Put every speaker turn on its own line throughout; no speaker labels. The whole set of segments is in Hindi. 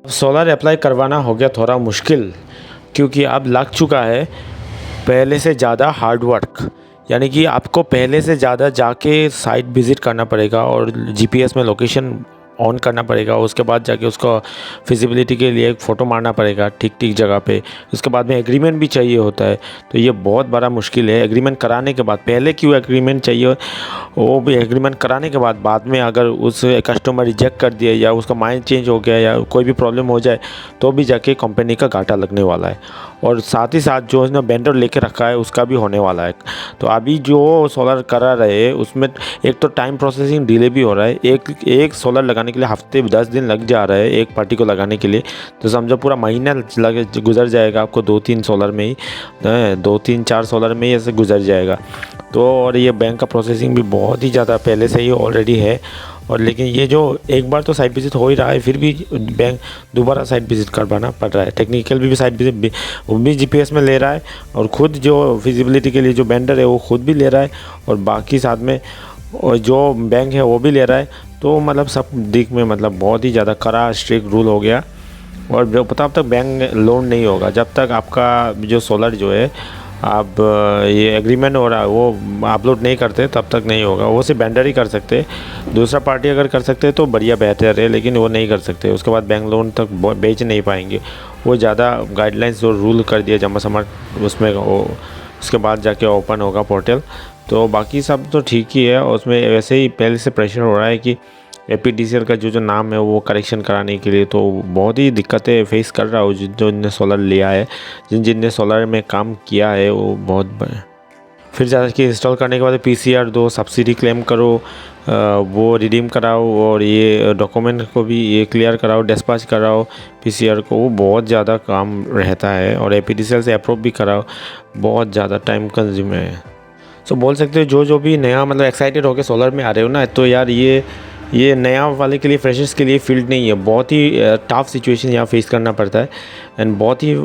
सोलर अप्लाई करवाना हो गया थोड़ा मुश्किल, क्योंकि अब लग चुका है पहले से ज़्यादा हार्ड वर्क। यानी कि आपको पहले से ज़्यादा जाके साइट विज़िट करना पड़ेगा और जीपीएस में लोकेशन ऑन करना पड़ेगा। उसके बाद जाके उसको फिजिबिलिटी के लिए एक फ़ोटो मारना पड़ेगा ठीक ठीक जगह पे। उसके बाद में एग्रीमेंट भी चाहिए होता है, तो ये बहुत बड़ा मुश्किल है। एग्रीमेंट कराने के बाद, पहले क्यों एग्रीमेंट चाहिए, वो भी एग्रीमेंट कराने के बाद में अगर उस कस्टमर रिजेक्ट कर दिया या उसका माइंड चेंज हो गया या कोई भी प्रॉब्लम हो जाए तो भी जाके कंपनी का घाटा लगने वाला है। और साथ ही साथ जो उसने वेंडर लेके रखा है उसका भी होने वाला है। तो अभी जो सोलर करा रहे उसमें एक तो टाइम प्रोसेसिंग डिले भी हो रहा है। एक सोलर लगाने के लिए हफ्ते 10 दिन लग जा रहा है एक पार्टी को लगाने के लिए। तो समझो पूरा महीना गुजर जाएगा आपको 2-3 सोलर में ही, 2-3-4 सोलर में ही ऐसे गुजर जाएगा। तो और ये बैंक का प्रोसेसिंग भी बहुत ही ज़्यादा पहले से ही ऑलरेडी है। और लेकिन ये जो एक बार तो साइट विज़िट हो ही रहा है, फिर भी बैंक दोबारा साइट विज़िट करवाना पड़ रहा है। टेक्निकल भी साइट विज़िट वो भी जीपीएस में ले रहा है, और ख़ुद जो फिजिबिलिटी के लिए जो वेंडर है वो ख़ुद भी ले रहा है, और बाकी साथ में और जो बैंक है वो भी ले रहा है। तो मतलब सब दिख में मतलब बहुत ही ज़्यादा कड़ा स्ट्रिक्ट रूल हो गया। और तब तक बैंक लोन नहीं होगा जब तक आपका जो सोलर जो है आप ये एग्रीमेंट हो रहा है वो अपलोड नहीं करते तब तक नहीं होगा। वो सिर्फ वेंडर ही कर सकते, दूसरा पार्टी अगर कर सकते तो बढ़िया बेहतर है, लेकिन वो नहीं कर सकते। उसके बाद बैंक लोन तक बेच नहीं पाएंगे। वो ज़्यादा गाइडलाइंस जो रूल कर दिया जमा समर्थ उसमें वो उसके बाद जाके ओपन होगा पोर्टल। तो बाकी सब तो ठीक ही है। उसमें वैसे ही पहले से प्रेशर हो रहा है कि एपीडीसीएल का जो नाम है वो करेक्शन कराने के लिए, तो बहुत ही दिक्कतें फेस कर रहा हूँ जिनने सोलर लिया है, जिनने सोलर में काम किया है वो बहुत। फिर ज़्यादा कि इंस्टॉल करने के बाद पीसीआर दो, सब्सिडी क्लेम करो, वो रिडीम कराओ, और ये डॉक्यूमेंट को भी ये क्लियर कराओ, डिस्पैच कराओ पीसीआर को। वो बहुत ज़्यादा काम रहता है, और एपीडीसीएल से अप्रूव भी कराओ, बहुत ज़्यादा टाइम कंज्यूम है। सो बोल सकते हो जो भी नया मतलब एक्साइटेड होकर सोलर में आ रहे हो ना, तो यार ये नया वाले के लिए, फ्रेशर्स के लिए फील्ड नहीं है। बहुत ही टफ सिचुएशन यहाँ फेस करना पड़ता है, एंड बहुत ही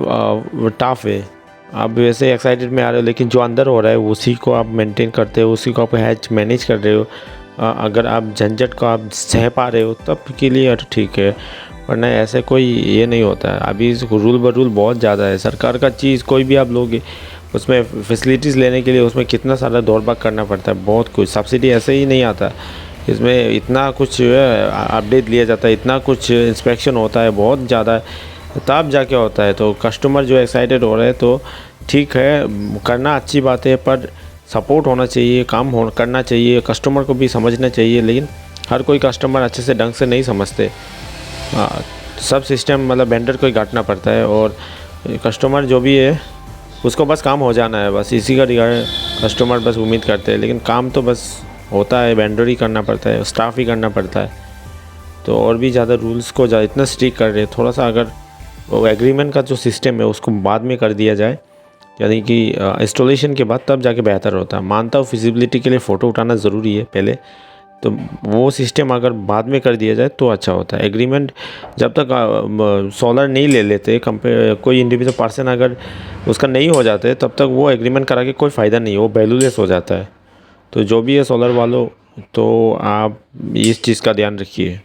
टफ है। आप वैसे एक्साइटेड में आ रहे हो, लेकिन जो अंदर हो रहा है उसी को आप मेंटेन करते हो, उसी को आप हैच मैनेज कर रहे हो। अगर आप झंझट को आप सह पा रहे हो तब के लिए यार ठीक है, वरना ऐसे कोई ये नहीं होता है। अभी रूल ब रूल बहुत ज़्यादा है। सरकार का चीज़ कोई भी आप लोगे उसमें फैसिलिटीज़ लेने के लिए उसमें कितना सारा दौड़ भाग करना पड़ता है, बहुत कुछ। सब्सिडी ऐसे ही नहीं आता, इसमें इतना कुछ अपडेट लिया जाता है, इतना कुछ इंस्पेक्शन होता है, बहुत ज़्यादा, तब जाके होता है। तो कस्टमर जो एक्साइटेड हो रहे हैं तो ठीक है, करना अच्छी बात है, पर सपोर्ट होना चाहिए, काम करना चाहिए, कस्टमर को भी समझना चाहिए। लेकिन हर कोई कस्टमर अच्छे से ढंग से नहीं समझते। सब सिस्टम मतलब वेंडर को ही काटना पड़ता है, और कस्टमर जो भी है उसको बस काम हो जाना है, बस इसी का रिगार्ड कस्टमर बस उम्मीद करते हैं। लेकिन काम तो बस होता है, वेंडर ही करना पड़ता है, स्टाफ ही करना पड़ता है। तो और भी ज़्यादा रूल्स को इतना स्ट्रिक्ट कर रहे हैं, थोड़ा सा अगर वो एग्रीमेंट का जो सिस्टम है उसको बाद में कर दिया जाए, यानी कि इंस्टॉलेशन के बाद, तब जाके बेहतर होता है। मानता हूँ फिजिबिलिटी के लिए फ़ोटो उठाना ज़रूरी है पहले, तो वो सिस्टम अगर बाद में कर दिया जाए तो अच्छा होता है। एग्रीमेंट जब तक सोलर नहीं ले लेते कोई इंडिविजुअल पर्सन अगर उसका नहीं हो जाते, तब तक वो एग्रीमेंट करा के कोई फ़ायदा नहीं है, वो वैल्यूलेस हो जाता है। तो जो भी है सोलर वालों, तो आप इस चीज़ का ध्यान रखिए।